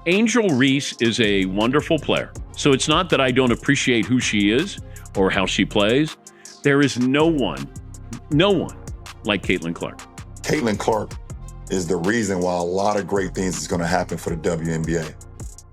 Angel Reese is a wonderful player. So it's not that I don't appreciate who she is or how she plays. There is no one like Caitlin Clark. Caitlin Clark is the reason why a lot of great things is going to happen for the WNBA.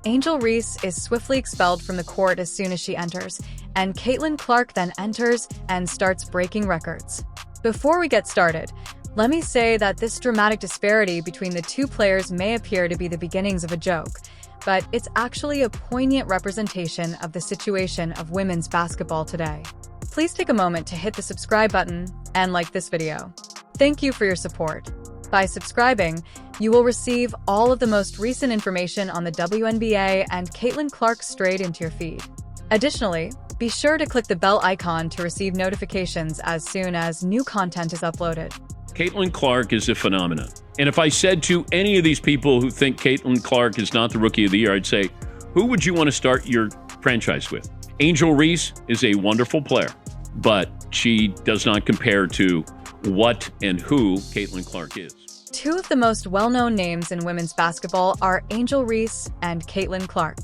Angel Reese is swiftly expelled from the court as soon as she enters, and Caitlin Clark then enters and starts breaking records. Before we get started, let me say that this dramatic disparity between the two players may appear to be the beginnings of a joke, but it's actually a poignant representation of the situation of women's basketball today. Please take a moment to hit the subscribe button and like this video. Thank you for your support. By subscribing, you will receive all of the most recent information on the WNBA and Caitlin Clark straight into your feed. Additionally, be sure to click the bell icon to receive notifications as soon as new content is uploaded. Caitlin Clark is a phenomenon. And if I said to any of these people who think Caitlin Clark is not the Rookie of the Year, I'd say, who would you want to start your franchise with? Angel Reese is a wonderful player, but she does not compare to what and who Caitlin Clark is. Two of the most well-known names in women's basketball are Angel Reese and Caitlin Clark.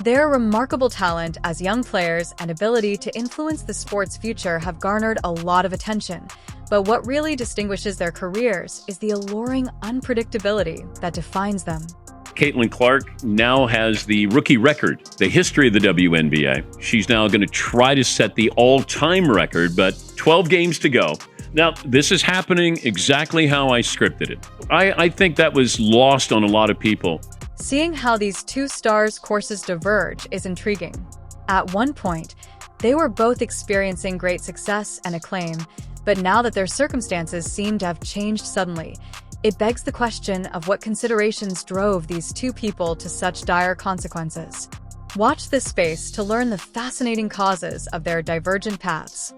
Their remarkable talent as young players and ability to influence the sport's future have garnered a lot of attention. But what really distinguishes their careers is the alluring unpredictability that defines them. Caitlin Clark now has the rookie record, the history of the WNBA. She's now going to try to set the all-time record, but 12 games to go. Now, this is happening exactly how I scripted it. I think that was lost on a lot of people. Seeing how these two stars' courses diverge is intriguing. At one point, they were both experiencing great success and acclaim, but now that their circumstances seem to have changed suddenly, it begs the question of what considerations drove these two people to such dire consequences. Watch this space to learn the fascinating causes of their divergent paths.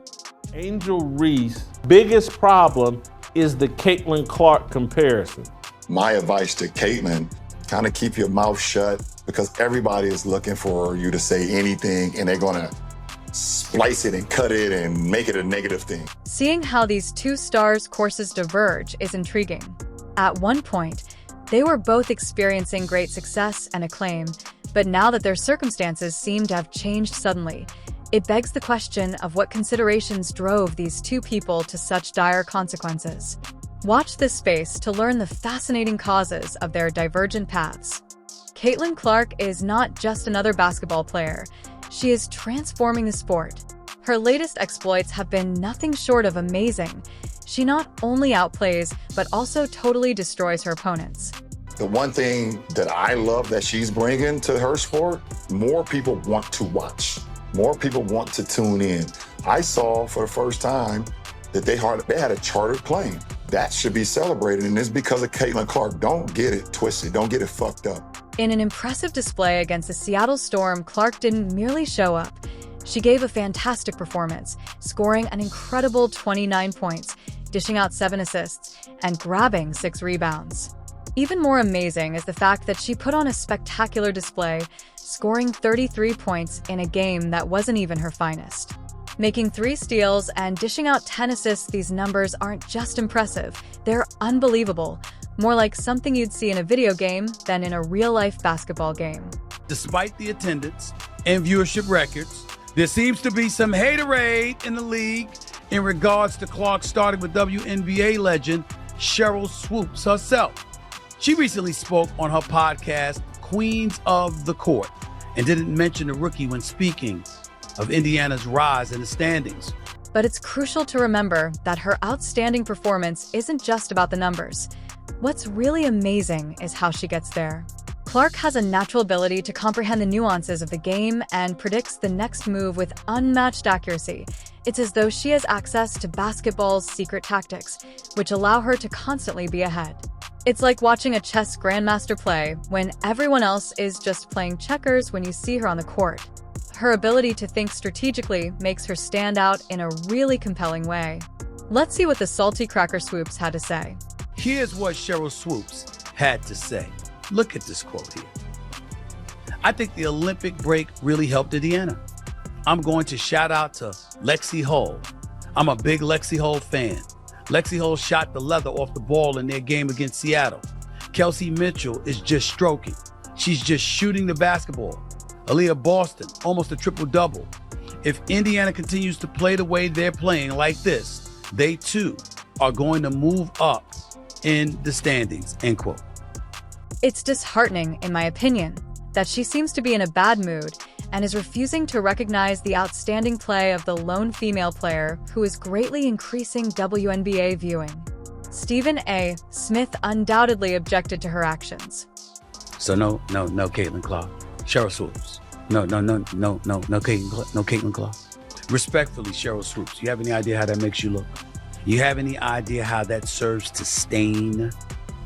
Angel Reese's biggest problem is the Caitlin Clark comparison. My advice to Caitlin, kind of keep your mouth shut, because everybody is looking for you to say anything and they're going to splice it and cut it and make it a negative thing. Seeing how these two stars' courses diverge is intriguing. At one point, they were both experiencing great success and acclaim, but now that their circumstances seem to have changed suddenly, it begs the question of what considerations drove these two people to such dire consequences. Watch this space to learn the fascinating causes of their divergent paths. Caitlin Clark is not just another basketball player. She is transforming the sport. Her latest exploits have been nothing short of amazing. She not only outplays, but also totally destroys her opponents. The one thing that I love that she's bringing to her sport, more people want to watch. More people want to tune in. I saw for the first time that they had a chartered plane. That should be celebrated, and it's because of Caitlin Clark. Don't get it twisted. Don't get it fucked up. In an impressive display against the Seattle Storm, Clark didn't merely show up. She gave a fantastic performance, scoring an incredible 29 points, dishing out 7 assists, and grabbing 6 rebounds. Even more amazing is the fact that she put on a spectacular display, scoring 33 points in a game that wasn't even her finest. Making 3 steals and dishing out 10 assists, these numbers aren't just impressive, they're unbelievable. More like something you'd see in a video game than in a real-life basketball game. Despite the attendance and viewership records, there seems to be some haterade in the league in regards to Clark starting with WNBA legend Sheryl Swoopes herself. She recently spoke on her podcast, Queens of the Court, and didn't mention the rookie when speaking of Indiana's rise in the standings. But it's crucial to remember that her outstanding performance isn't just about the numbers. What's really amazing is how she gets there. Clark has a natural ability to comprehend the nuances of the game and predicts the next move with unmatched accuracy. It's as though she has access to basketball's secret tactics, which allow her to constantly be ahead. It's like watching a chess grandmaster play when everyone else is just playing checkers when you see her on the court. Her ability to think strategically makes her stand out in a really compelling way. Let's see what the salty cracker Swoopes had to say. Here's what Sheryl Swoopes had to say. Look at this quote here. I think the Olympic break really helped Indiana. I'm going to shout out to Lexi Hull. I'm a big Lexi Hull fan. Lexi Hull shot the leather off the ball in their game against Seattle. Kelsey Mitchell is just stroking. She's just shooting the basketball. Aaliyah Boston, almost a triple-double. If Indiana continues to play the way they're playing like this, they too are going to move up in the standings, end quote. It's disheartening, in my opinion, that she seems to be in a bad mood and is refusing to recognize the outstanding play of the lone female player who is greatly increasing WNBA viewing. Stephen A. Smith undoubtedly objected to her actions. So no, Caitlin Clark. Cheryl Swoops. No, Caitlin Clark. Respectfully, Cheryl Swoops, you have any idea how that makes you look? You have any idea how that serves to stain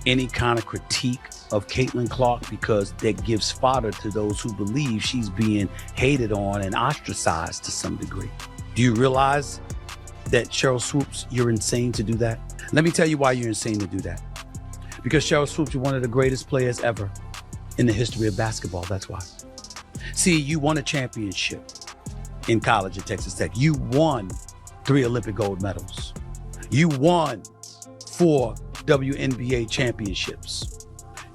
any kind of critique of Caitlin Clark, because that gives fodder to those who believe she's being hated on and ostracized to some degree? Do you realize that, Cheryl Swoops, you're insane to do that? Let me tell you why you're insane to do that. Because Cheryl Swoops, you're one of the greatest players ever in the history of basketball. That's why. See, you won a championship in college at Texas Tech. You won 3 Olympic gold medals. You won 4 WNBA championships.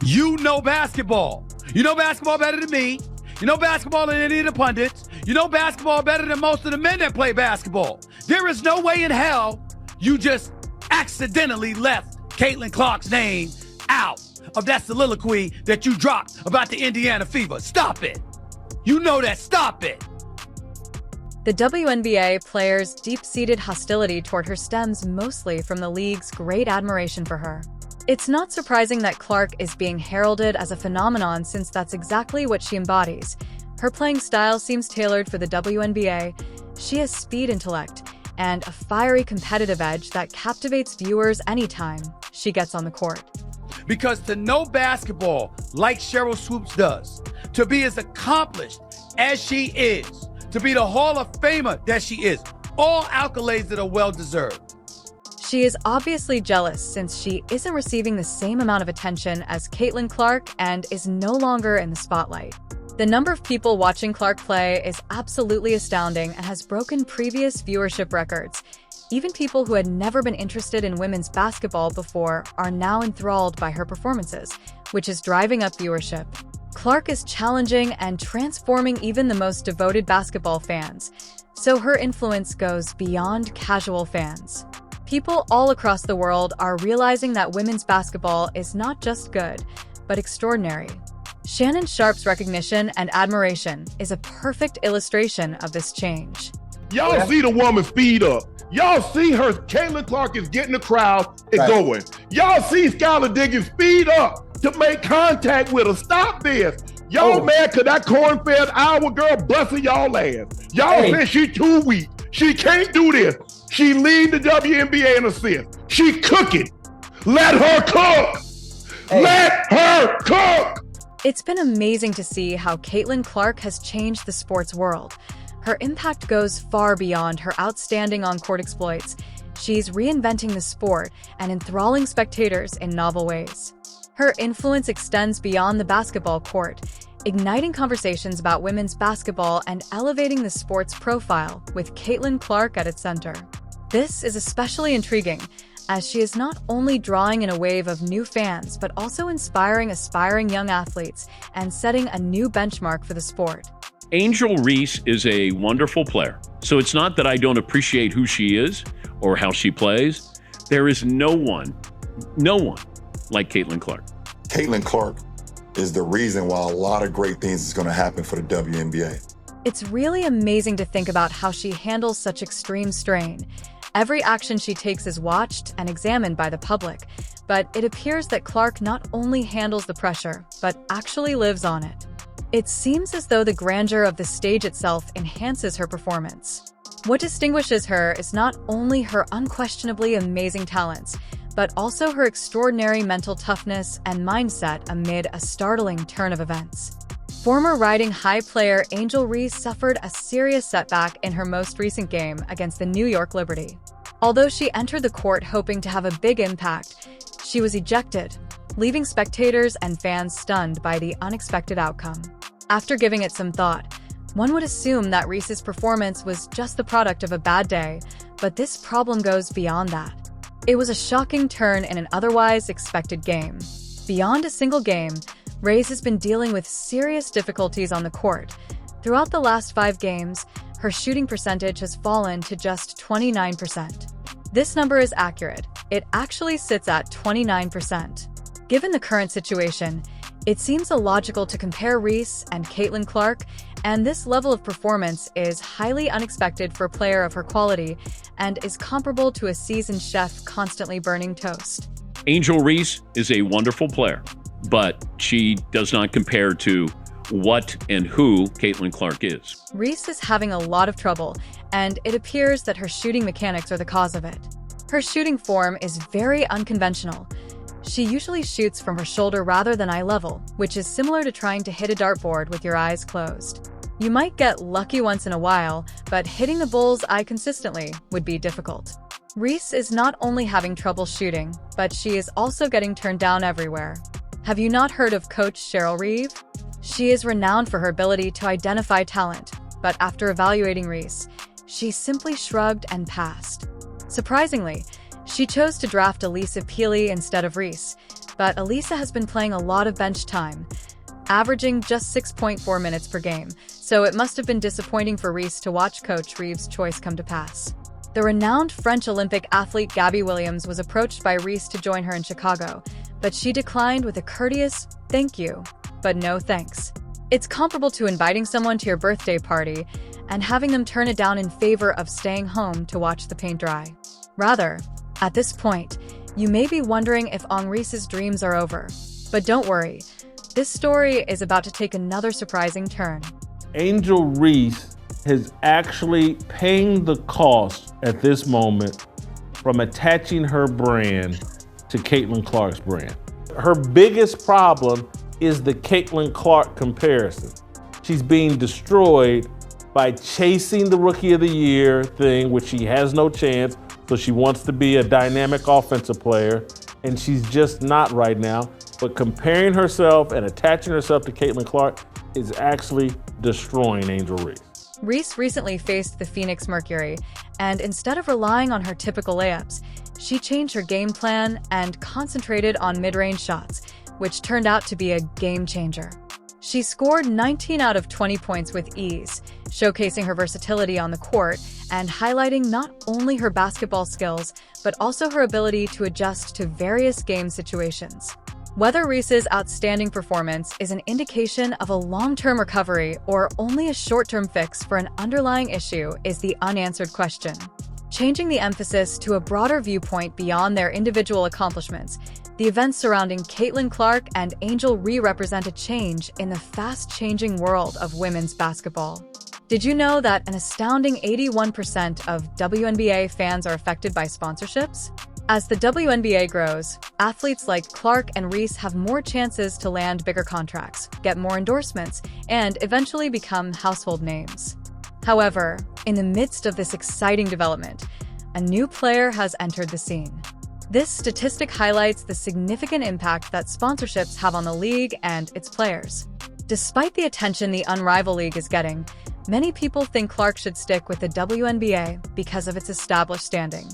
You know basketball. You know basketball better than me. You know basketball than any of the pundits. You know basketball better than most of the men that play basketball. There is no way in hell you just accidentally left Caitlin Clark's name out of that soliloquy that you dropped about the Indiana Fever. Stop it. You know that. Stop it. The WNBA players' deep-seated hostility toward her stems mostly from the league's great admiration for her. It's not surprising that Clark is being heralded as a phenomenon, since that's exactly what she embodies. Her playing style seems tailored for the WNBA. She has speed intellect and a fiery competitive edge that captivates viewers anytime she gets on the court. Because to know basketball like Cheryl Swoops does, to be as accomplished as she is, to be the Hall of Famer that she is, all accolades that are well-deserved. She is obviously jealous, since she isn't receiving the same amount of attention as Caitlin Clark and is no longer in the spotlight. The number of people watching Clark play is absolutely astounding and has broken previous viewership records. Even people who had never been interested in women's basketball before are now enthralled by her performances, which is driving up viewership. Clark is challenging and transforming even the most devoted basketball fans, so her influence goes beyond casual fans. People all across the world are realizing that women's basketball is not just good, but extraordinary. Shannon Sharpe's recognition and admiration is a perfect illustration of this change. Y'all see the woman speed up. Y'all see her, Caitlin Clark is getting the crowd and going. Y'all see Skylar Diggins speed up to make contact with her. Stop this. Y'all mad because that corn-fed Iowa girl busting y'all ass. Y'all said she too weak. She can't do this. She lead the WNBA in assists. She cooking. Let her cook. Let her cook. It's been amazing to see how Caitlin Clark has changed the sports world. Her impact goes far beyond her outstanding on-court exploits. She's reinventing the sport and enthralling spectators in novel ways. Her influence extends beyond the basketball court, igniting conversations about women's basketball and elevating the sport's profile with Caitlin Clark at its center. This is especially intriguing, as she is not only drawing in a wave of new fans, but also inspiring aspiring young athletes and setting a new benchmark for the sport. Angel Reese is a wonderful player. So it's not that I don't appreciate who she is or how she plays. There is no one like Caitlin Clark. Caitlin Clark is the reason why a lot of great things is going to happen for the WNBA. It's really amazing to think about how she handles such extreme strain. Every action she takes is watched and examined by the public, but it appears that Clark not only handles the pressure, but actually lives on it. It seems as though the grandeur of the stage itself enhances her performance. What distinguishes her is not only her unquestionably amazing talents, but also her extraordinary mental toughness and mindset amid a startling turn of events. Former Riding High player Angel Reese suffered a serious setback in her most recent game against the New York Liberty. Although she entered the court hoping to have a big impact, she was ejected, leaving spectators and fans stunned by the unexpected outcome. After giving it some thought, one would assume that Reese's performance was just the product of a bad day, but this problem goes beyond that. It was a shocking turn in an otherwise expected game. Beyond a single game, Reese has been dealing with serious difficulties on the court. Throughout the last 5 games, her shooting percentage has fallen to just 29%. This number is accurate. It actually sits at 29%. Given the current situation, it seems illogical to compare Reese and Caitlin Clark, and this level of performance is highly unexpected for a player of her quality and is comparable to a seasoned chef constantly burning toast. Angel Reese is a wonderful player, but she does not compare to what and who Caitlin Clark is. Reese is having a lot of trouble, and it appears that her shooting mechanics are the cause of it. Her shooting form is very unconventional. She usually shoots from her shoulder rather than eye level, which is similar to trying to hit a dartboard with your eyes closed. You might get lucky once in a while, but hitting the bull's eye consistently would be difficult. Reese is not only having trouble shooting, but she is also getting turned down everywhere. Have you not heard of Coach Angel Reese? She is renowned for her ability to identify talent, but after evaluating Reese, she simply shrugged and passed. Surprisingly, she chose to draft Elisa Peely instead of Reese, but Elisa has been playing a lot of bench time, averaging just 6.4 minutes per game, so it must have been disappointing for Reese to watch Coach Reeves' choice come to pass. The renowned French Olympic athlete Gabby Williams was approached by Reese to join her in Chicago, but she declined with a courteous "thank you, but no thanks." It's comparable to inviting someone to your birthday party and having them turn it down in favor of staying home to watch the paint dry. Rather, at this point, you may be wondering if Reese's dreams are over. But don't worry, this story is about to take another surprising turn. Angel Reese is actually paying the cost at this moment from attaching her brand to Caitlin Clark's brand. Her biggest problem is the Caitlin Clark comparison. She's being destroyed by chasing the Rookie of the Year thing, which she has no chance, so she wants to be a dynamic offensive player, and she's just not right now. But comparing herself and attaching herself to Caitlin Clark is actually destroying Angel Reese. Reese recently faced the Phoenix Mercury, and instead of relying on her typical layups, she changed her game plan and concentrated on mid-range shots, which turned out to be a game changer. She scored 19 out of 20 points with ease, showcasing her versatility on the court and highlighting not only her basketball skills, but also her ability to adjust to various game situations. Whether Reese's outstanding performance is an indication of a long-term recovery or only a short-term fix for an underlying issue is the unanswered question. Changing the emphasis to a broader viewpoint beyond their individual accomplishments, the events surrounding Caitlin Clark and Angel Reese represent a change in the fast-changing world of women's basketball. Did you know that an astounding 81% of WNBA fans are affected by sponsorships? As the WNBA grows, athletes like Clark and Reese have more chances to land bigger contracts, get more endorsements, and eventually become household names. However, in the midst of this exciting development, a new player has entered the scene. This statistic highlights the significant impact that sponsorships have on the league and its players. Despite the attention the Unrivaled League is getting, many people think Clark should stick with the WNBA because of its established standing.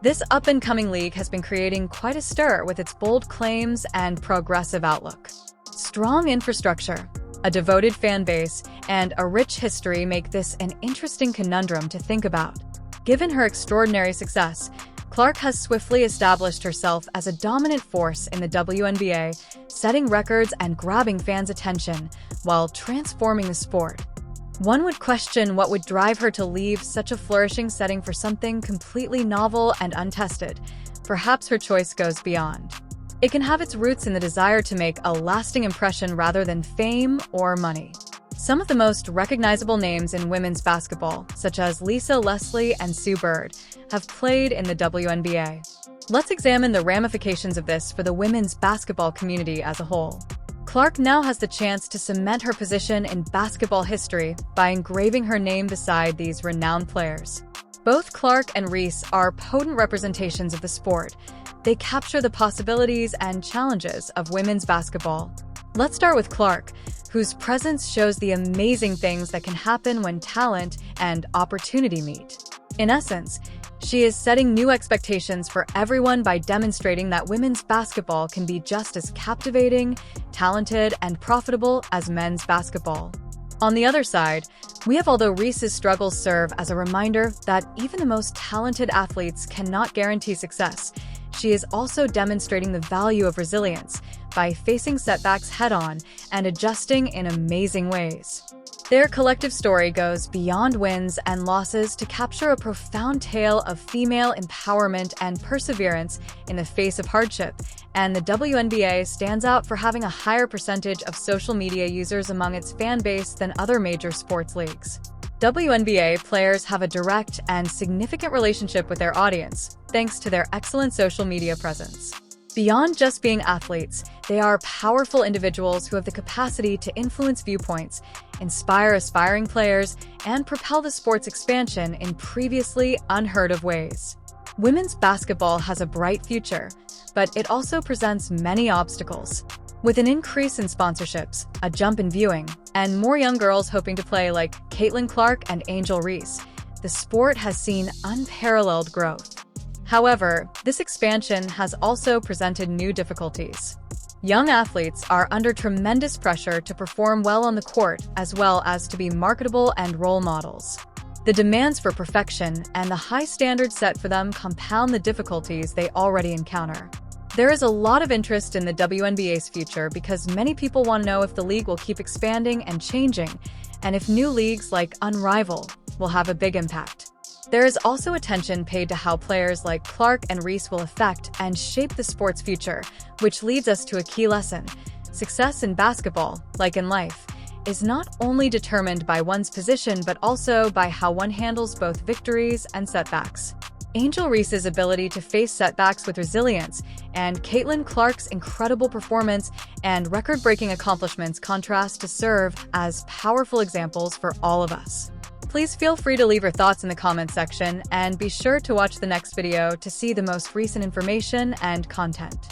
This up-and-coming league has been creating quite a stir with its bold claims and progressive outlook. Strong infrastructure, a devoted fan base, and a rich history make this an interesting conundrum to think about. Given her extraordinary success, Clark has swiftly established herself as a dominant force in the WNBA, setting records and grabbing fans' attention while transforming the sport. One would question what would drive her to leave such a flourishing setting for something completely novel and untested. Perhaps her choice goes beyond. It can have its roots in the desire to make a lasting impression rather than fame or money. Some of the most recognizable names in women's basketball, such as Lisa Leslie and Sue Bird, have played in the WNBA. Let's examine the ramifications of this for the women's basketball community as a whole. Clark now has the chance to cement her position in basketball history by engraving her name beside these renowned players. Both Clark and Reese are potent representations of the sport. They capture the possibilities and challenges of women's basketball. Let's start with Clark, whose presence shows the amazing things that can happen when talent and opportunity meet. In essence, She is setting new expectations for everyone by demonstrating that women's basketball can be just as captivating, talented, and profitable as men's basketball. On the other side, we have although Reese's struggles serve as a reminder that even the most talented athletes cannot guarantee success, she is also demonstrating the value of resilience by facing setbacks head-on and adjusting in amazing ways. Their collective story goes beyond wins and losses to capture a profound tale of female empowerment and perseverance in the face of hardship, and the WNBA stands out for having a higher percentage of social media users among its fan base than other major sports leagues. WNBA players have a direct and significant relationship with their audience, thanks to their excellent social media presence. Beyond just being athletes, they are powerful individuals who have the capacity to influence viewpoints, inspire aspiring players, and propel the sport's expansion in previously unheard of ways. Women's basketball has a bright future, but it also presents many obstacles. With an increase in sponsorships, a jump in viewing, and more young girls hoping to play like Caitlin Clark and Angel Reese, the sport has seen unparalleled growth. However, this expansion has also presented new difficulties. Young athletes are under tremendous pressure to perform well on the court as well as to be marketable and role models. The demands for perfection and the high standards set for them compound the difficulties they already encounter. There is a lot of interest in the WNBA's future because many people want to know if the league will keep expanding and changing, and if new leagues like Unrivaled will have a big impact. There is also attention paid to how players like Clark and Reese will affect and shape the sport's future, which leads us to a key lesson. Success in basketball, like in life, is not only determined by one's position but also by how one handles both victories and setbacks. Angel Reese's ability to face setbacks with resilience and Caitlin Clark's incredible performance and record-breaking accomplishments contrast to serve as powerful examples for all of us. Please feel free to leave your thoughts in the comments section and be sure to watch the next video to see the most recent information and content.